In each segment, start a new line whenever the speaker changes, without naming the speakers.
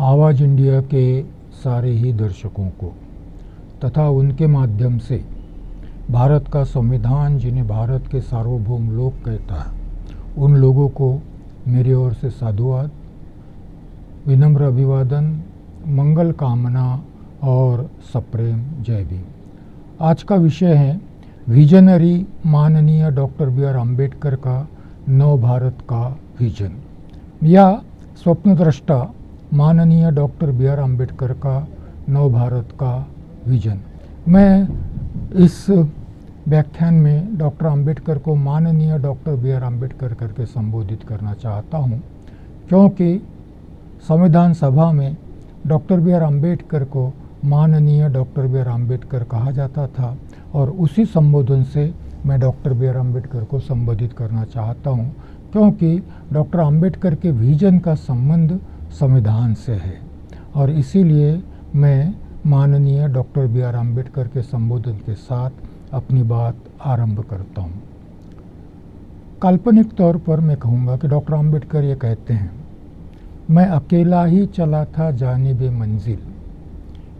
आवाज़ इंडिया के सारे ही दर्शकों को तथा उनके माध्यम से भारत का संविधान, जिन्हें भारत के सार्वभौम लोग कहता है, उन लोगों को मेरी ओर से साधुवाद, विनम्र अभिवादन, मंगल कामना और सप्रेम जय भीम। आज का विषय है विजनरी माननीय डॉक्टर बी.आर. अम्बेडकर का नव भारत का विजन, या स्वप्नद्रष्टा माननीय डॉक्टर बी.आर. अम्बेडकर का नव भारत का विजन। मैं इस व्याख्यान में डॉक्टर अम्बेडकर को माननीय डॉक्टर बी.आर. अम्बेडकर करके संबोधित करना चाहता हूं, क्योंकि संविधान सभा में डॉक्टर बी.आर. अम्बेडकर को माननीय डॉक्टर बी.आर. अम्बेडकर कहा जाता था और उसी संबोधन से मैं डॉक्टर बी.आर. अम्बेडकर को संबोधित करना चाहता हूं, क्योंकि डॉक्टर अम्बेडकर के विजन का संबंध संविधान से है और इसीलिए मैं माननीय डॉक्टर बी.आर. अम्बेडकर के संबोधन के साथ अपनी बात आरंभ करता हूं। काल्पनिक तौर पर मैं कहूँगा कि डॉक्टर अम्बेडकर ये कहते हैं, मैं अकेला ही चला था जानिबे मंजिल,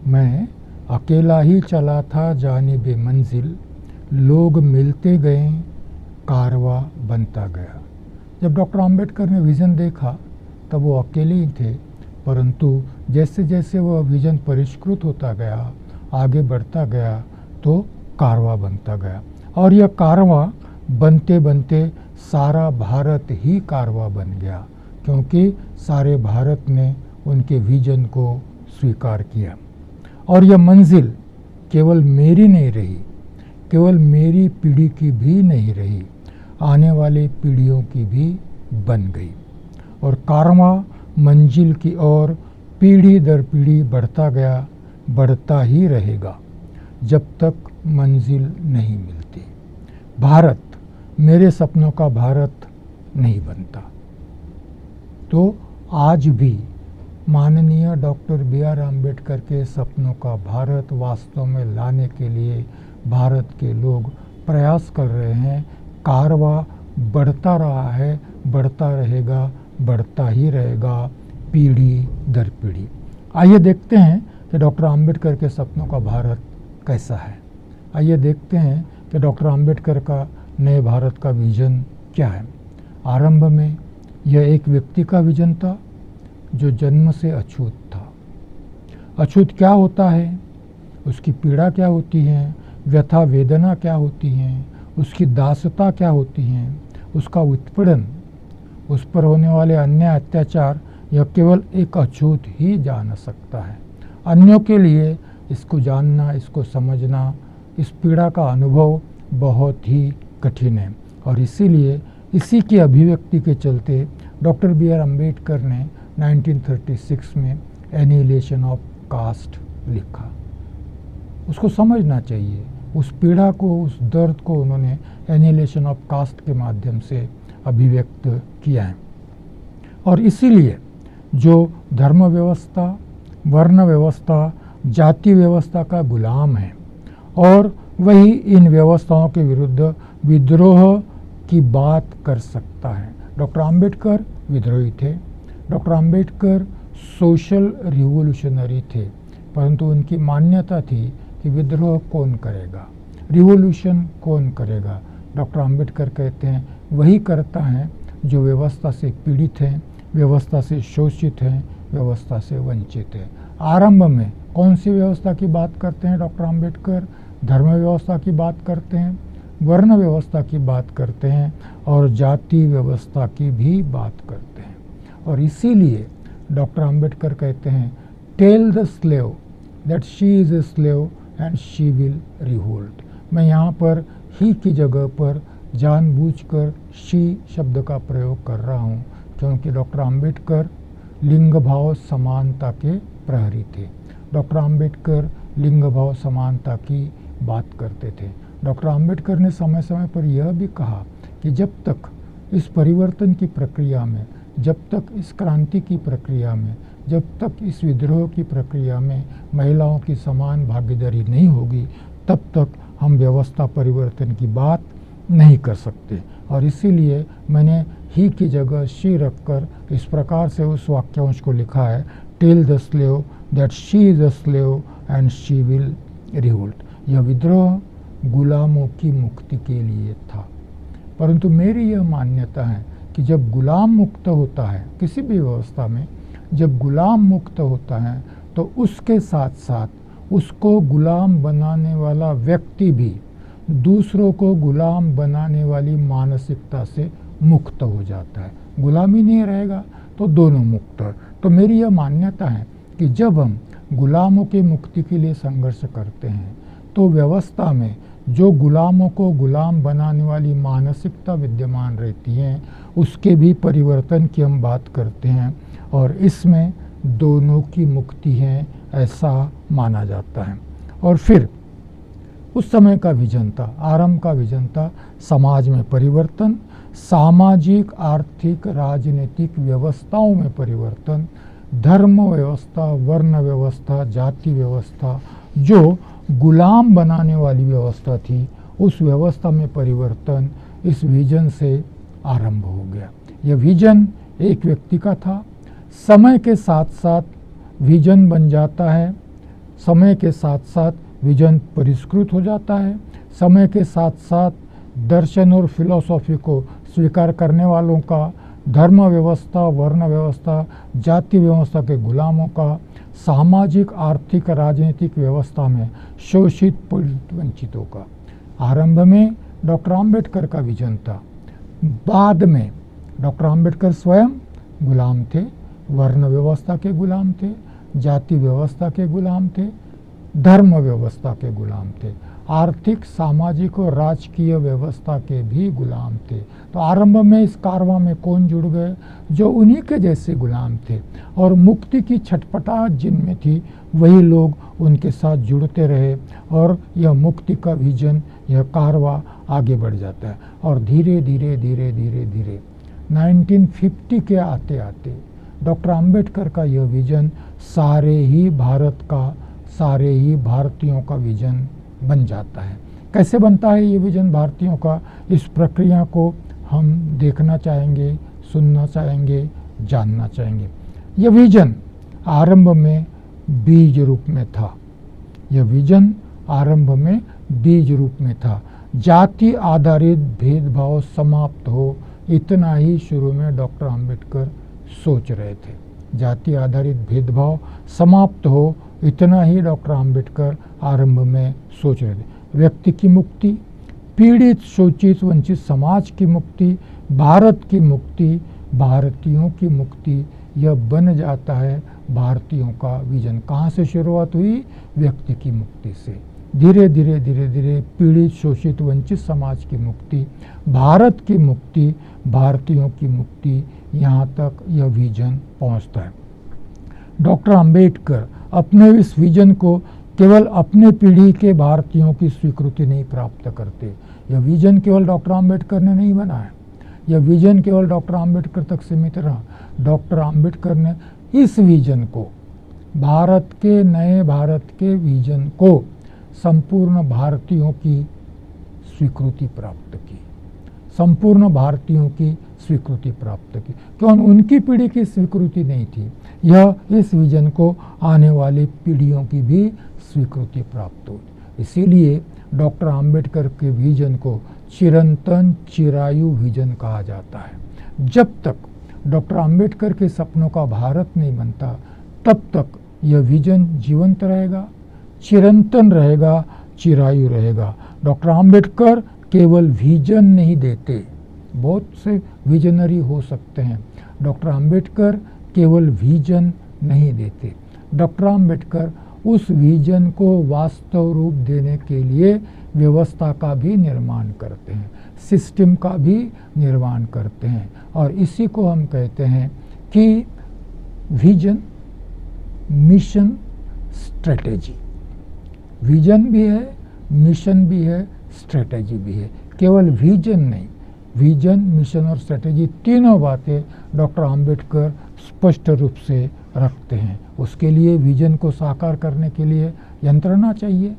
मैं अकेला ही चला था जानिबे मंजिल, लोग मिलते गए कारवा बनता गया। जब डॉक्टर अम्बेडकर ने विज़न देखा तब वो अकेले ही थे, परंतु जैसे जैसे वह विज़न परिष्कृत होता गया, आगे बढ़ता गया, तो कारवा बनता गया और यह कारवा बनते बनते सारा भारत ही कारवा बन गया, क्योंकि सारे भारत ने उनके विज़न को स्वीकार किया। और यह मंजिल केवल मेरी नहीं रही, केवल मेरी पीढ़ी की भी नहीं रही, आने वाले पीढ़ियों की भी बन गई और कारवां मंजिल की ओर पीढ़ी दर पीढ़ी बढ़ता गया, बढ़ता ही रहेगा जब तक मंजिल नहीं मिलती। भारत मेरे सपनों का भारत नहीं बनता। तो आज भी माननीय डॉक्टर बी.आर. अम्बेडकर के सपनों का भारत वास्तव में लाने के लिए भारत के लोग प्रयास कर रहे हैं। कारवां बढ़ता रहा है, बढ़ता रहेगा, बढ़ता ही रहेगा पीढ़ी दर पीढ़ी। आइए देखते हैं कि डॉक्टर अम्बेडकर के सपनों का भारत कैसा है। आइए देखते हैं कि डॉक्टर अम्बेडकर का नए भारत का विजन क्या है। आरंभ में यह एक व्यक्ति का विजन था जो जन्म से अछूत था। अछूत क्या होता है, उसकी पीड़ा क्या होती है, व्यथा वेदना क्या होती हैं, उसकी दासता क्या होती हैं, उसका उत्पीड़न, उस पर होने वाले अन्याय अत्याचार, यह केवल एक अछूत ही जान सकता है। अन्यों के लिए इसको जानना, इसको समझना, इस पीड़ा का अनुभव बहुत ही कठिन है और इसीलिए इसी की अभिव्यक्ति के चलते डॉक्टर बी.आर. अम्बेडकर ने 1936 में एनिहिलेशन ऑफ कास्ट लिखा। उसको समझना चाहिए, उस पीड़ा को, उस दर्द को उन्होंने एनिहिलेशन ऑफ कास्ट के माध्यम से अभिव्यक्त किया है। और इसीलिए जो धर्म व्यवस्था, वर्ण व्यवस्था, जाति व्यवस्था का गुलाम है और वही इन व्यवस्थाओं के विरुद्ध विद्रोह की बात कर सकता है। डॉक्टर अम्बेडकर विद्रोही थे, डॉक्टर अम्बेडकर सोशल रिवोल्यूशनरी थे, परंतु उनकी मान्यता थी कि विद्रोह कौन करेगा, रिवोल्यूशन कौन करेगा। डॉक्टर अम्बेडकर कहते हैं वही करता है जो व्यवस्था से पीड़ित हैं, व्यवस्था से शोषित हैं, व्यवस्था से वंचित है। आरंभ में कौन सी व्यवस्था की बात करते हैं डॉक्टर अम्बेडकर? धर्म व्यवस्था की बात करते हैं, वर्ण व्यवस्था की बात करते हैं और जाति व्यवस्था की भी बात करते हैं। और इसीलिए डॉक्टर अम्बेडकर कहते हैं, tell the slave that she is a slave and she will revolt. मैं यहाँ पर ही की जगह पर जानबूझकर शी शब्द का प्रयोग कर रहा हूँ, क्योंकि डॉक्टर अम्बेडकर लिंग भाव समानता के प्रहरी थे। डॉक्टर अम्बेडकर लिंग भाव समानता की बात करते थे। डॉक्टर अम्बेडकर ने समय समय पर यह भी कहा कि जब तक इस परिवर्तन की प्रक्रिया में, जब तक इस क्रांति की प्रक्रिया में, जब तक इस विद्रोह की प्रक्रिया में महिलाओं की समान भागीदारी नहीं होगी, तब तक हम व्यवस्था परिवर्तन की बात नहीं कर सकते। और इसीलिए मैंने ही की जगह शी रखकर इस प्रकार से उस वाक्यांश को लिखा है, tell the slave that she is a slave and she will revolt. यह विद्रोह गुलामों की मुक्ति के लिए था। परंतु मेरी यह मान्यता है कि जब गुलाम मुक्त होता है, किसी भी व्यवस्था में जब गुलाम मुक्त होता है, तो उसके साथ साथ उसको गुलाम बनाने वाला व्यक्ति भी दूसरों को गुलाम बनाने वाली मानसिकता से मुक्त हो जाता है। गुलामी नहीं रहेगा तो दोनों मुक्त है। तो मेरी यह मान्यता है कि जब हम गुलामों की मुक्ति के लिए संघर्ष करते हैं, तो व्यवस्था में जो गुलामों को गुलाम बनाने वाली मानसिकता विद्यमान रहती है, उसके भी परिवर्तन की हम बात करते हैं, और इसमें दोनों की मुक्ति है ऐसा माना जाता है। और फिर उस समय का विजन था, आरंभ का विजन था समाज में परिवर्तन, सामाजिक आर्थिक राजनीतिक व्यवस्थाओं में परिवर्तन, धर्म व्यवस्था, वर्ण व्यवस्था, जाति व्यवस्था, जो गुलाम बनाने वाली व्यवस्था थी, उस व्यवस्था में परिवर्तन इस विजन से आरंभ हो गया। यह विजन एक व्यक्ति का था। समय के साथ साथ विजन बन जाता है, समय के साथ साथ विजन परिष्कृत हो जाता है, समय के साथ साथ दर्शन और फिलॉसफी को स्वीकार करने वालों का, धर्म व्यवस्था, वर्ण व्यवस्था, जाति व्यवस्था के गुलामों का, सामाजिक आर्थिक राजनीतिक व्यवस्था में शोषित पीड़ित वंचितों का। आरंभ में डॉक्टर आम्बेडकर का विजन था, बाद में डॉक्टर आम्बेडकर स्वयं गुलाम थे, वर्ण व्यवस्था के गुलाम थे, जाति व्यवस्था के गुलाम थे, धर्म व्यवस्था के गुलाम थे, आर्थिक सामाजिक और राजकीय व्यवस्था के भी गुलाम थे। तो आरंभ में इस कारवां में कौन जुड़ गए? जो उन्हीं के जैसे गुलाम थे, और मुक्ति की छटपटाहट जिनमें थी वही लोग उनके साथ जुड़ते रहे, और यह मुक्ति का विजन, यह कारवां आगे बढ़ जाता है। और धीरे धीरे धीरे धीरे धीरे 1950 के आते आते डॉक्टर आम्बेडकर का यह विजन सारे ही भारत का, सारे ही भारतीयों का विजन बन जाता है। कैसे बनता है ये विजन भारतीयों का? इस प्रक्रिया को हम देखना चाहेंगे, सुनना चाहेंगे, जानना चाहेंगे। यह विजन आरंभ में बीज रूप में था। यह विजन आरंभ में बीज रूप में था। जाति आधारित भेदभाव समाप्त हो, इतना ही शुरू में डॉक्टर आम्बेडकर सोच रहे थे। जाति आधारित भेदभाव समाप्त हो, इतना ही डॉक्टर आम्बेडकर आरंभ में सोच रहे थे। व्यक्ति की मुक्ति, पीड़ित शोषित वंचित समाज की मुक्ति, भारत की मुक्ति, भारतीयों की मुक्ति, यह बन जाता है भारतीयों का विजन। कहाँ से शुरुआत हुई? व्यक्ति की मुक्ति से। धीरे धीरे धीरे धीरे पीड़ित शोषित वंचित समाज की मुक्ति, भारत की मुक्ति, भारतीयों की मुक्ति, यहाँ तक यह विजन पहुँचता है। डॉक्टर आम्बेडकर अपने इस विजन को केवल अपने पीढ़ी के भारतीयों की स्वीकृति नहीं प्राप्त करते। यह विजन केवल डॉक्टर आम्बेडकर ने नहीं बनाया, यह विजन केवल डॉक्टर आम्बेडकर तक सीमित रहा। डॉक्टर आम्बेडकर ने इस विजन को, भारत के नए भारत के विजन को, संपूर्ण भारतीयों की स्वीकृति प्राप्त की, संपूर्ण भारतीयों की स्वीकृति प्राप्त की। क्यों उनकी पीढ़ी की स्वीकृति नहीं थी, यह इस विजन को आने वाली पीढ़ियों की भी स्वीकृति प्राप्त हुई। इसीलिए डॉक्टर आम्बेडकर के विजन को चिरंतन चिरायु विजन कहा जाता है। जब तक डॉक्टर आम्बेडकर के सपनों का भारत नहीं बनता, तब तक यह विजन जीवंत रहेगा, चिरंतन रहेगा, चिरायु रहेगा। डॉक्टर आम्बेडकर केवल विजन नहीं देते, बहुत से विजनरी हो सकते हैं, डॉक्टर आम्बेडकर केवल विजन नहीं देते। डॉक्टर आम्बेडकर उस विजन को वास्तव रूप देने के लिए व्यवस्था का भी निर्माण करते हैं, सिस्टम का भी निर्माण करते हैं, और इसी को हम कहते हैं कि विजन, मिशन, स्ट्रेटेजी। विजन भी है, मिशन भी है, स्ट्रेटेजी भी है। केवल विजन नहीं, विजन, मिशन और स्ट्रेटेजी, तीनों बातें डॉक्टर आम्बेडकर स्पष्ट रूप से रखते हैं। उसके लिए विजन को साकार करने के लिए यंत्रणा चाहिए,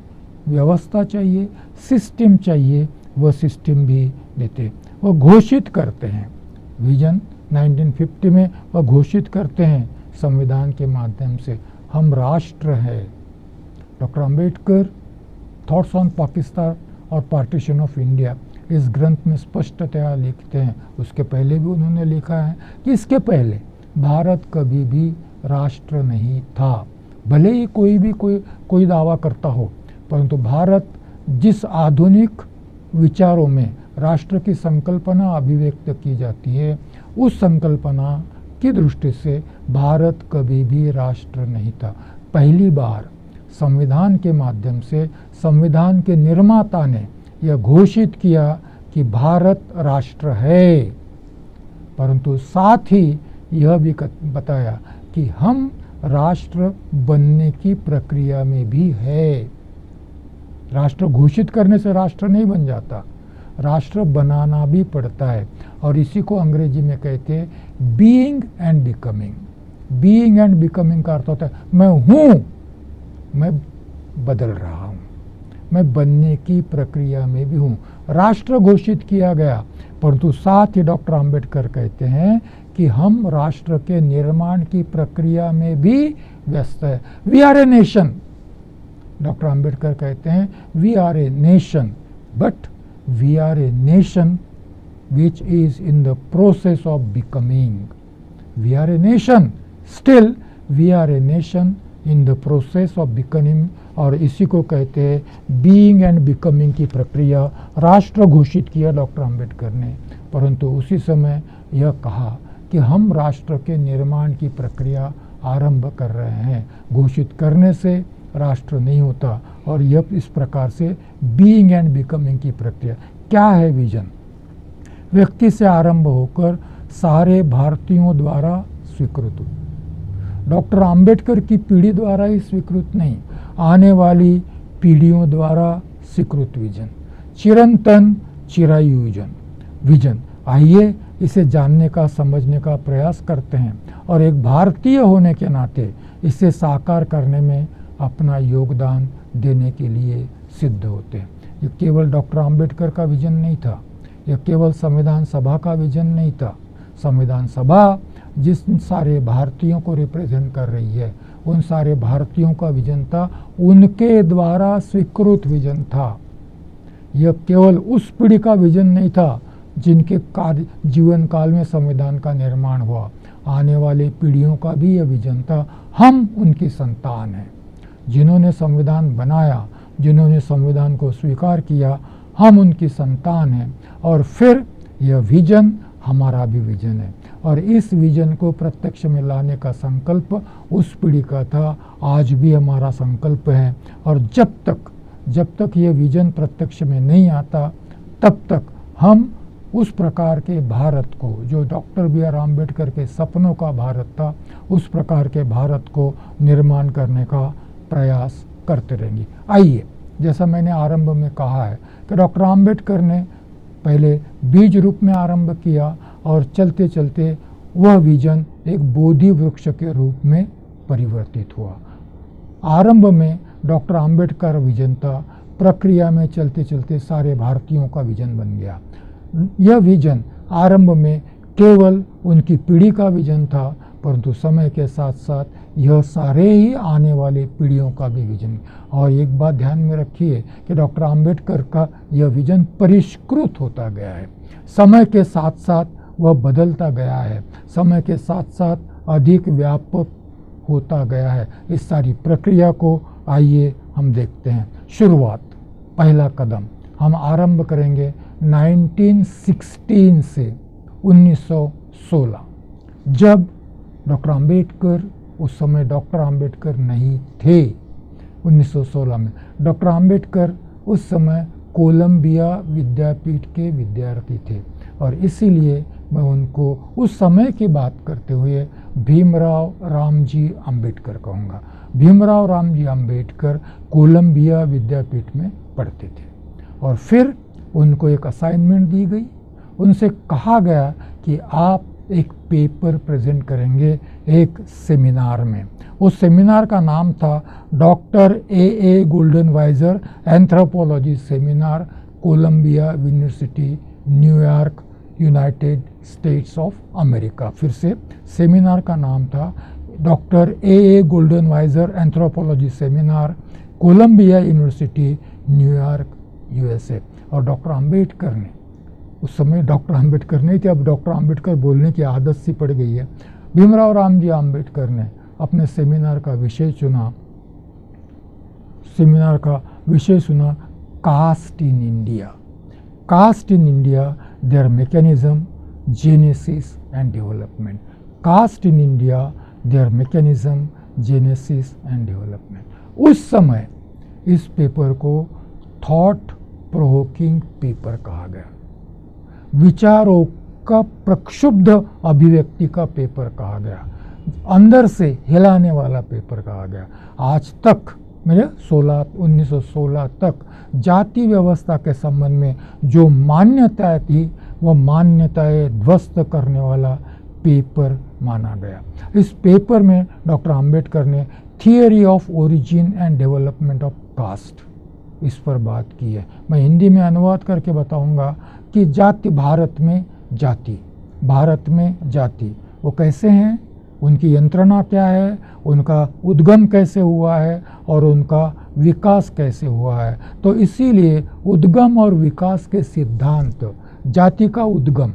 व्यवस्था चाहिए, सिस्टम चाहिए, वह सिस्टम भी देते। वह घोषित करते हैं विजन 1950 में, वह घोषित करते हैं संविधान के माध्यम से हम राष्ट्र हैं। Doctor Ambedkar thoughts on Pakistan और पार्टीशन ऑफ इंडिया इस ग्रंथ में स्पष्टतया लिखते हैं, उसके पहले भी उन्होंने लिखा है कि इसके पहले भारत कभी भी राष्ट्र नहीं था। भले ही कोई दावा करता हो, परंतु भारत जिस आधुनिक विचारों में राष्ट्र की संकल्पना अभिव्यक्त की जाती है, उस संकल्पना की दृष्टि से भारत कभी भी राष्ट्र नहीं था। पहली बार संविधान के माध्यम से संविधान के निर्माता ने यह घोषित किया कि भारत राष्ट्र है, परंतु साथ ही यह भी बताया कि हम राष्ट्र बनने की प्रक्रिया में भी है। राष्ट्र घोषित करने से राष्ट्र नहीं बन जाता, राष्ट्र बनाना भी पड़ता है, और इसी को अंग्रेजी में कहते हैं being and becoming. Being and becoming का अर्थ होता है मैं हूँ, मैं बदल रहा हूँ, मैं बनने की प्रक्रिया में भी हूँ। राष्ट्र घोषित किया गया, परंतु साथ ही डॉक्टर अंबेडकर कहते हैं कि हम राष्ट्र के निर्माण की प्रक्रिया में भी व्यस्त है। We are a nation, doctor Ambedkar कहते हैं we are a nation, but we are a nation which is in the process of becoming. We are a nation, still we are a nation in the process of becoming, और इसी को कहते हैं being and becoming की प्रक्रिया। राष्ट्र घोषित किया डॉक्टर अंबेडकर ने, परंतु उसी समय यह कहा कि हम राष्ट्र के निर्माण की प्रक्रिया आरंभ कर रहे हैं। घोषित करने से राष्ट्र नहीं होता, और यह इस प्रकार से बीइंग एंड बिकमिंग की प्रक्रिया। क्या है विजन? व्यक्ति से आरंभ होकर सारे भारतीयों द्वारा स्वीकृत हो। डॉक्टर अंबेडकर की पीढ़ी द्वारा ही स्वीकृत नहीं, आने वाली पीढ़ियों द्वारा स्वीकृत विजन, चिरंतन चिरायु विजन। आइए इसे जानने का, समझने का प्रयास करते हैं, और एक भारतीय होने के नाते इसे साकार करने में अपना योगदान देने के लिए सिद्ध होते हैं। ये केवल डॉक्टर अंबेडकर का विजन नहीं था, यह केवल संविधान सभा का विजन नहीं था। संविधान सभा जिस सारे भारतीयों को रिप्रेजेंट कर रही है, उन सारे भारतीयों का विजन था, उनके द्वारा स्वीकृत विजन था। यह केवल उस पीढ़ी का विजन नहीं था जिनके जीवन काल में संविधान का निर्माण हुआ, आने वाली पीढ़ियों का भी यह विजन था। हम उनकी संतान हैं, जिन्होंने संविधान बनाया, जिन्होंने संविधान को स्वीकार किया, हम उनकी संतान हैं। और फिर यह विजन हमारा भी विजन है, और इस विजन को प्रत्यक्ष में लाने का संकल्प उस पीढ़ी का था, आज भी हमारा संकल्प है। और जब तक यह विजन प्रत्यक्ष में नहीं आता, तब तक हम उस प्रकार के भारत को, जो डॉक्टर बी आर अम्बेडकर के सपनों का भारत था, उस प्रकार के भारत को निर्माण करने का प्रयास करते रहेंगे। आइए, जैसा मैंने आरंभ में कहा है कि डॉक्टर अम्बेडकर ने पहले बीज रूप में आरंभ किया, और चलते चलते वह विजन एक बोधि वृक्ष के रूप में परिवर्तित हुआ। आरंभ में डॉक्टर अम्बेडकर विजन था, प्रक्रिया में चलते चलते सारे भारतीयों का विजन बन गया। यह विजन आरंभ में केवल उनकी पीढ़ी का विजन था, परंतु समय के साथ साथ यह सारे ही आने वाले पीढ़ियों का भी विजन। और एक बात ध्यान में रखिए कि डॉक्टर अम्बेडकर का यह विजन परिष्कृत होता गया है, समय के साथ साथ वह बदलता गया है, समय के साथ साथ अधिक व्यापक होता गया है। इस सारी प्रक्रिया को आइए हम देखते हैं। शुरुआत, पहला कदम हम आरंभ करेंगे 1916 से 1916, जब डॉक्टर अम्बेडकर, उस समय डॉक्टर अम्बेडकर नहीं थे। 1916 में डॉक्टर अम्बेडकर उस समय कोलंबिया विद्यापीठ के विद्यार्थी थे, और इसीलिए मैं उनको उस समय की बात करते हुए भीमराव रामजी अम्बेडकर कहूँगा। भीमराव रामजी अम्बेडकर कोलंबिया विद्यापीठ में पढ़ते थे, और फिर उनको एक असाइनमेंट दी गई। उनसे कहा गया कि आप एक पेपर प्रेजेंट करेंगे एक सेमिनार में। उस सेमिनार का नाम था doctor A गोल्डनवाइजर anthropology seminar, Colombia university, New York, United states of America. फिर से सेमिनार का नाम था doctor A गोल्डनवाइजर anthropology seminar, Colombia university, New York, USA. और डॉक्टर आम्बेडकर ने, उस समय डॉक्टर आम्बेडकर नहीं थे, अब डॉक्टर आम्बेडकर बोलने की आदत सी पड़ गई है। भीमराव रामजी आम्बेडकर ने अपने सेमिनार का विषय चुना caste in India. Caste in India, their mechanism, genesis and development. Caste in India, their mechanism, genesis and development. उस समय इस पेपर को थॉट प्रोवोकिंग पेपर कहा गया, विचारों का प्रक्षुब्ध अभिव्यक्ति का पेपर कहा गया, अंदर से हिलाने वाला पेपर कहा गया। आज तक मेरे 1916 तक जाति व्यवस्था के संबंध में जो मान्यताएं थी वह मान्यताएं ध्वस्त करने वाला पेपर माना गया। इस पेपर में डॉक्टर आम्बेडकर ने theory of origin and development of caste, इस पर बात की है। मैं हिंदी में अनुवाद करके बताऊंगा कि जाति, भारत में जाति वो कैसे हैं, उनकी यंत्रणा क्या है, उनका उद्गम कैसे हुआ है और उनका विकास कैसे हुआ है। तो इसीलिए उद्गम और विकास के सिद्धांत, जाति का उद्गम,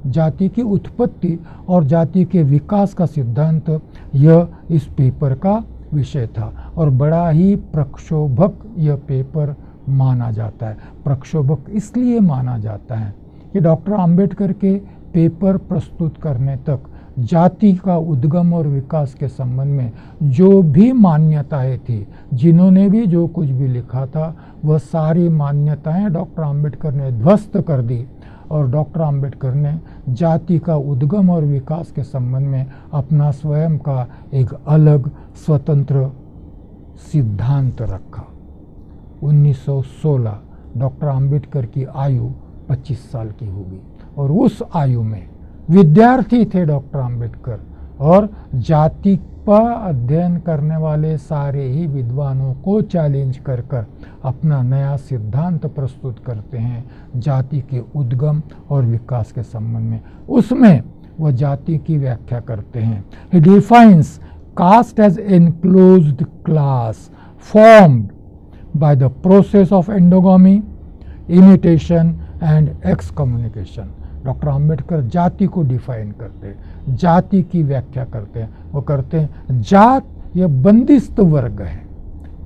जाति की उत्पत्ति और जाति के विकास का सिद्धांत, यह इस पेपर का विषय था। और बड़ा ही प्रक्षोभक यह पेपर माना जाता है। प्रक्षोभक इसलिए माना जाता है कि डॉक्टर आम्बेडकर के पेपर प्रस्तुत करने तक जाति का उद्गम और विकास के संबंध में जो भी मान्यताएं थी, जिन्होंने भी जो कुछ भी लिखा था, वह सारी मान्यताएं डॉक्टर आम्बेडकर ने ध्वस्त कर दी और डॉक्टर आम्बेडकर ने जाति का उद्गम और विकास के संबंध में अपना स्वयं का एक अलग स्वतंत्र सिद्धांत रखा। 1916 डॉक्टर आम्बेडकर की आयु 25 साल की होगी और उस आयु में विद्यार्थी थे डॉक्टर आम्बेडकर, और जाति पर अध्ययन करने वाले सारे ही विद्वानों को चैलेंज कर अपना नया सिद्धांत प्रस्तुत करते हैं जाति के उद्गम और विकास के संबंध में। उसमें वह जाति की व्याख्या करते हैं। He defines caste as enclosed class formed by the process of endogamy, imitation and excommunication. Doctor Ambedkar जाति को डिफाइन करते हैं, जाति की व्याख्या करते हैं। वो करते हैं जात यह बंदिस्त वर्ग है,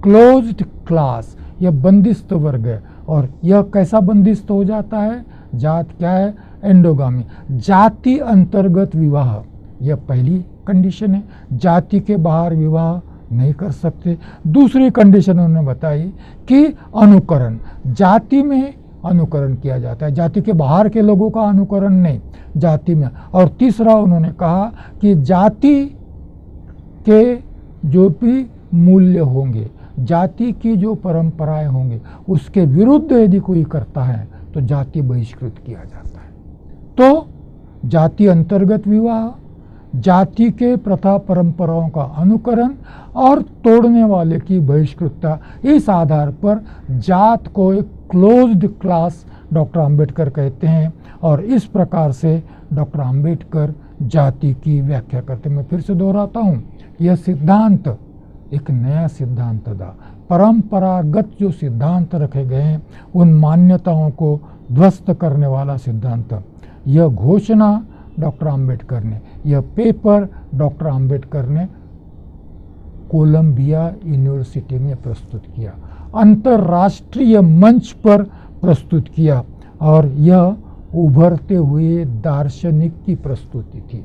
क्लोज्ड क्लास यह बंदिस्त वर्ग है। और यह कैसा बंदिस्त हो जाता है? जात क्या है? एंडोगामी, जाति अंतर्गत विवाह, यह पहली कंडीशन है। जाति के बाहर विवाह नहीं कर सकते। दूसरी कंडीशन उन्होंने बताई कि अनुकरण, जाति में अनुकरण किया जाता है, जाति के बाहर के लोगों का अनुकरण नहीं, जाति में। और तीसरा उन्होंने कहा कि जाति के जो भी मूल्य होंगे, जाति की जो परंपराएं होंगी, उसके विरुद्ध यदि कोई करता है तो जाति बहिष्कृत किया जाता है। तो जाति अंतर्गत विवाह, जाति के प्रथा परंपराओं का अनुकरण और तोड़ने वाले की बहिष्कृतता, इस आधार पर जात को एक क्लोज्ड क्लास डॉक्टर आम्बेडकर कहते हैं। और इस प्रकार से डॉक्टर आम्बेडकर जाति की व्याख्या करते हैं। मैं फिर से दोहराता हूँ, यह सिद्धांत एक नया सिद्धांत था। परंपरागत जो सिद्धांत रखे गए हैं उन मान्यताओं को ध्वस्त करने वाला सिद्धांत। यह घोषणा डॉक्टर आम्बेडकर ने, यह पेपर डॉक्टर आम्बेडकर ने कोलंबिया यूनिवर्सिटी में प्रस्तुत किया, अंतर्राष्ट्रीय मंच पर प्रस्तुत किया। और यह उभरते हुए दार्शनिक की प्रस्तुति थी।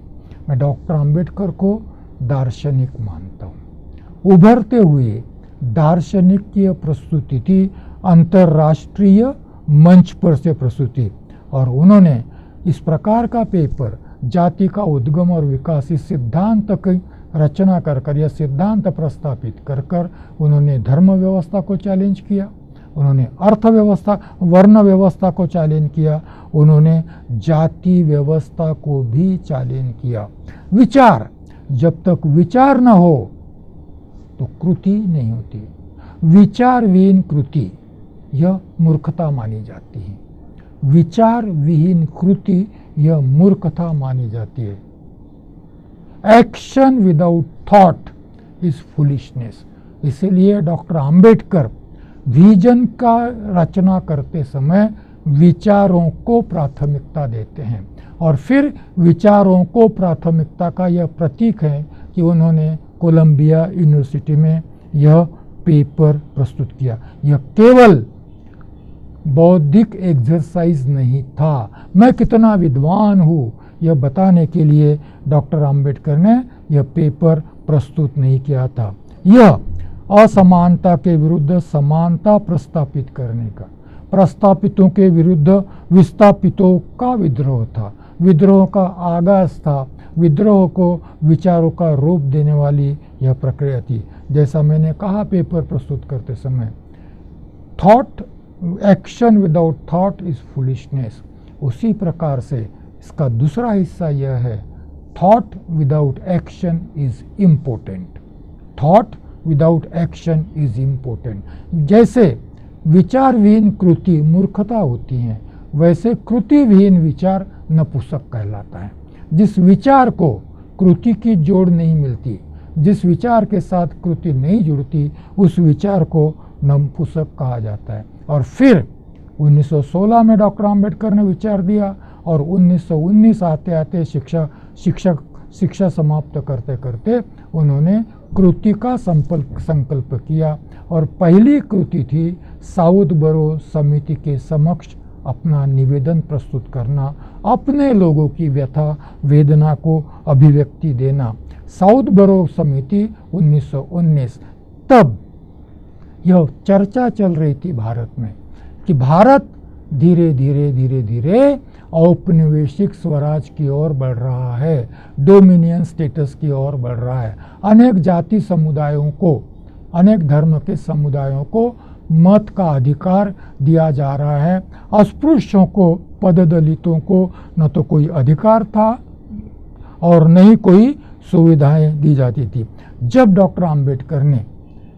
मैं डॉक्टर आम्बेडकर को दार्शनिक मानता हूँ। उभरते हुए दार्शनिक की प्रस्तुति थी, अंतर्राष्ट्रीय मंच पर से प्रस्तुति। और उन्होंने इस प्रकार का पेपर, जाति का उद्गम और विकास, इस सिद्धांत की रचना कर यह सिद्धांत प्रस्तापित कर उन्होंने धर्म व्यवस्था को चैलेंज किया, उन्होंने अर्थव्यवस्था, वर्ण व्यवस्था को चैलेंज किया, उन्होंने जाति व्यवस्था को भी चैलेंज किया। विचार, जब तक विचार न हो तो कृति नहीं होती। विचार विहीन कृति यह मूर्खता मानी जाती है। विचार विहीन कृति यह मूर्खता मानी जाती है। Action without thought is foolishness. इसीलिए डॉक्टर आम्बेडकर विजन का रचना करते समय विचारों को प्राथमिकता देते हैं, और फिर विचारों को प्राथमिकता का यह प्रतीक है कि उन्होंने कोलंबिया यूनिवर्सिटी में यह पेपर प्रस्तुत किया। यह केवल बौद्धिक एक्सरसाइज नहीं था, मैं कितना विद्वान हूँ यह बताने के लिए डॉक्टर आम्बेडकर ने यह पेपर प्रस्तुत नहीं किया था। यह असमानता के विरुद्ध समानता प्रस्तापित करने का, प्रस्तापितों के विरुद्ध विस्थापितों का विद्रोह था, विद्रोह का आगाज था, विद्रोह को विचारों का रूप देने वाली यह प्रक्रिया थी। जैसा मैंने कहा पेपर प्रस्तुत करते समय, thought action without thought is foolishness, उसी प्रकार से इसका दूसरा हिस्सा यह है, thought without action is important. Thought without action is important. जैसे विचारविहीन कृति मूर्खता होती है, वैसे कृतिविहीन विचार नपुंसक कहलाता है। जिस विचार को कृति की जोड़ नहीं मिलती, जिस विचार के साथ कृति नहीं जुड़ती, उस विचार को नपुंसक कहा जाता है। और फिर 1916 में डॉक्टर आम्बेडकर ने विचार दिया, और 1919 आते आते शिक्षा समाप्त करते करते उन्होंने कृति का संकल्प किया, और पहली कृति थी साउथबरो समिति के समक्ष अपना निवेदन प्रस्तुत करना, अपने लोगों की व्यथा वेदना को अभिव्यक्ति देना। साउथबरो समिति 1919। तब यह चर्चा चल रही थी भारत में कि भारत धीरे धीरे औपनिवेशिक स्वराज की ओर बढ़ रहा है, डोमिनियन स्टेटस की ओर बढ़ रहा है। अनेक जाति समुदायों को, अनेक धर्म के समुदायों को मत का अधिकार दिया जा रहा है। अस्पृश्यों को, पददलितों को न तो कोई अधिकार था और न ही कोई सुविधाएं दी जाती थी। जब डॉक्टर आम्बेडकर ने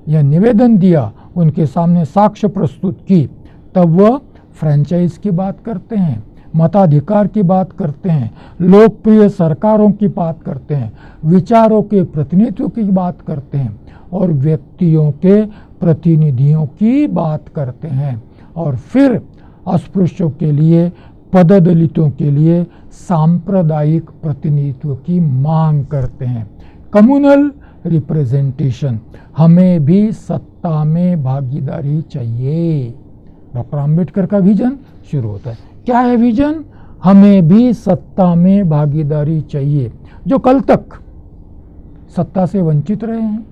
यह निवेदन दिया, उनके सामने साक्ष्य प्रस्तुत की, तब वह फ्रेंचाइज की बात करते हैं, मताधिकार की बात करते हैं, लोकप्रिय सरकारों की बात करते हैं, विचारों के प्रतिनिधित्व की बात करते हैं, और व्यक्तियों के प्रतिनिधियों की बात करते हैं। और फिर अस्पृश्यों के लिए, पददलितों के लिए सांप्रदायिक प्रतिनिधित्व की मांग करते हैं। कम्युनल रिप्रेजेंटेशन, हमें भी सत्ता में भागीदारी चाहिए। डॉक्टर आम्बेडकर का विजन शुरू होता है। क्या है विजन? हमें भी सत्ता में भागीदारी चाहिए। जो कल तक सत्ता से वंचित रहे हैं,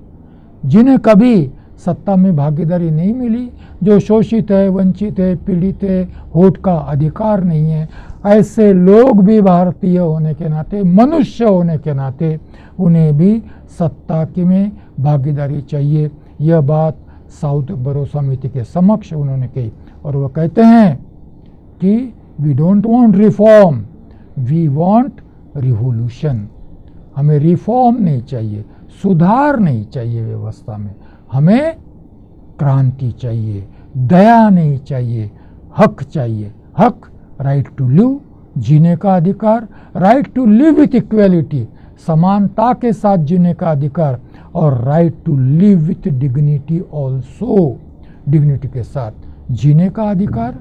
जिन्हें कभी सत्ता में भागीदारी नहीं मिली, जो शोषित है, वंचित है, पीड़ित है, वोट का अधिकार नहीं है, ऐसे लोग भी भारतीय होने के नाते, मनुष्य होने के नाते उन्हें भी सत्ता की में भागीदारी चाहिए। यह बात साउथबरो समिति के समक्ष उन्होंने कही, और वह कहते हैं कि we don't want reform, we want revolution. हमें रिफॉर्म नहीं चाहिए, सुधार नहीं चाहिए व्यवस्था में, हमें क्रांति चाहिए, दया नहीं चाहिए, हक चाहिए। हक, राइट टू लिव, जीने का अधिकार, right to live with equality, समानता के साथ जीने का अधिकार, और right to live with dignity also, dignity के साथ जीने का अधिकार,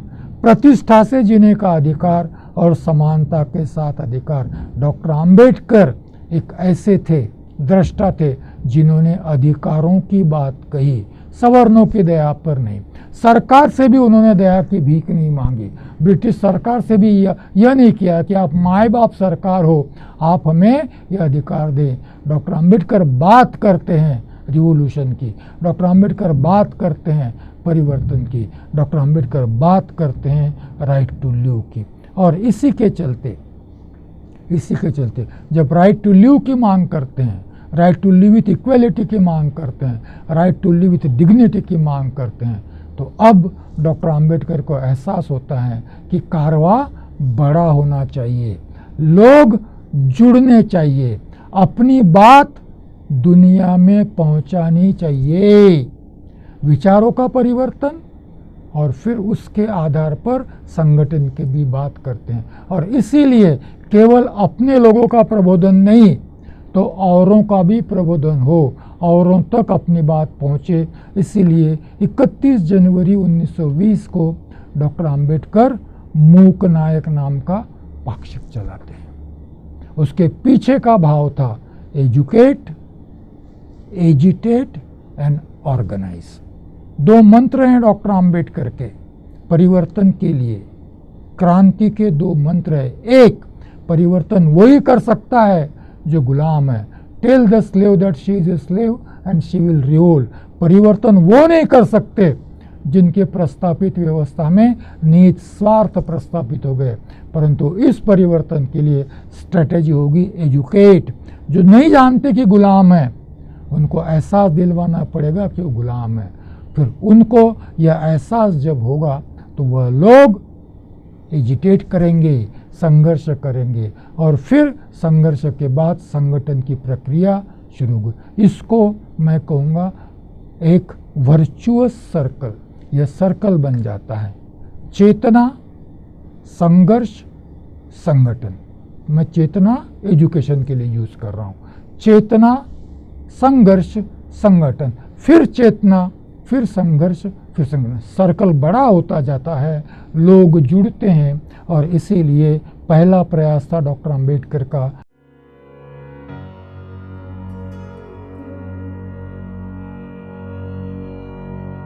प्रतिष्ठा से जीने का अधिकार, और समानता के साथ अधिकार। डॉक्टर आम्बेडकर एक ऐसे थे, दृष्टा थे, जिन्होंने अधिकारों की बात कही, सवर्णों की दया पर नहीं। सरकार से भी उन्होंने दया की भीख नहीं मांगी, ब्रिटिश सरकार से भी यह नहीं किया कि आप माए बाप सरकार हो, आप हमें यह अधिकार दें। डॉक्टर आम्बेडकर बात करते हैं रिवोल्यूशन की, डॉक्टर आम्बेडकर बात करते हैं परिवर्तन की, डॉक्टर आम्बेडकर बात करते हैं राइट टू लिव की। और इसी के चलते जब राइट टू लिव की मांग करते हैं, right to live with equality की मांग करते हैं, right to live with dignity की मांग करते हैं, तो अब डॉक्टर आम्बेडकर को एहसास होता है कि कारवा बड़ा होना चाहिए, लोग जुड़ने चाहिए, अपनी बात दुनिया में पहुंचानी चाहिए। विचारों का परिवर्तन, और फिर उसके आधार पर संगठन की भी बात करते हैं। और इसीलिए केवल अपने लोगों का प्रबोधन नहीं, तो औरों का भी प्रबोधन हो, औरों तक अपनी बात पहुँचे। इसीलिए 31 जनवरी 1920 को डॉक्टर आम्बेडकर मूक नायक नाम का पाक्षिक चलाते हैं। उसके पीछे का भाव था एजुकेट, एजिटेट एंड ऑर्गेनाइज। 2 मंत्र हैं डॉक्टर आम्बेडकर के परिवर्तन के लिए, क्रांति के 2 मंत्र है। एक, परिवर्तन वही कर सकता है जो गुलाम है। Tell the slave that she is a slave and she will revolt. परिवर्तन वो नहीं कर सकते जिनके प्रस्तापित व्यवस्था में नीच स्वार्थ प्रस्तापित हो गए, परंतु इस परिवर्तन के लिए स्ट्रेटेजी होगी एजुकेट। जो नहीं जानते कि गुलाम है उनको एहसास दिलवाना पड़ेगा कि वो गुलाम है। फिर उनको यह एहसास जब होगा तो वह लोग एजिटेट करेंगे, संघर्ष करेंगे, और फिर संघर्ष के बाद संगठन की प्रक्रिया शुरू होगी। इसको मैं कहूँगा एक वर्चुअस सर्कल। यह सर्कल बन जाता है चेतना, संघर्ष, संगठन। मैं चेतना एजुकेशन के लिए यूज़ कर रहा हूँ। चेतना, संघर्ष, संगठन, फिर चेतना, फिर संघर्ष, फिर संगठन। सर्कल बड़ा होता जाता है, लोग जुड़ते हैं, और इसीलिए पहला प्रयास था डॉक्टर आम्बेडकर का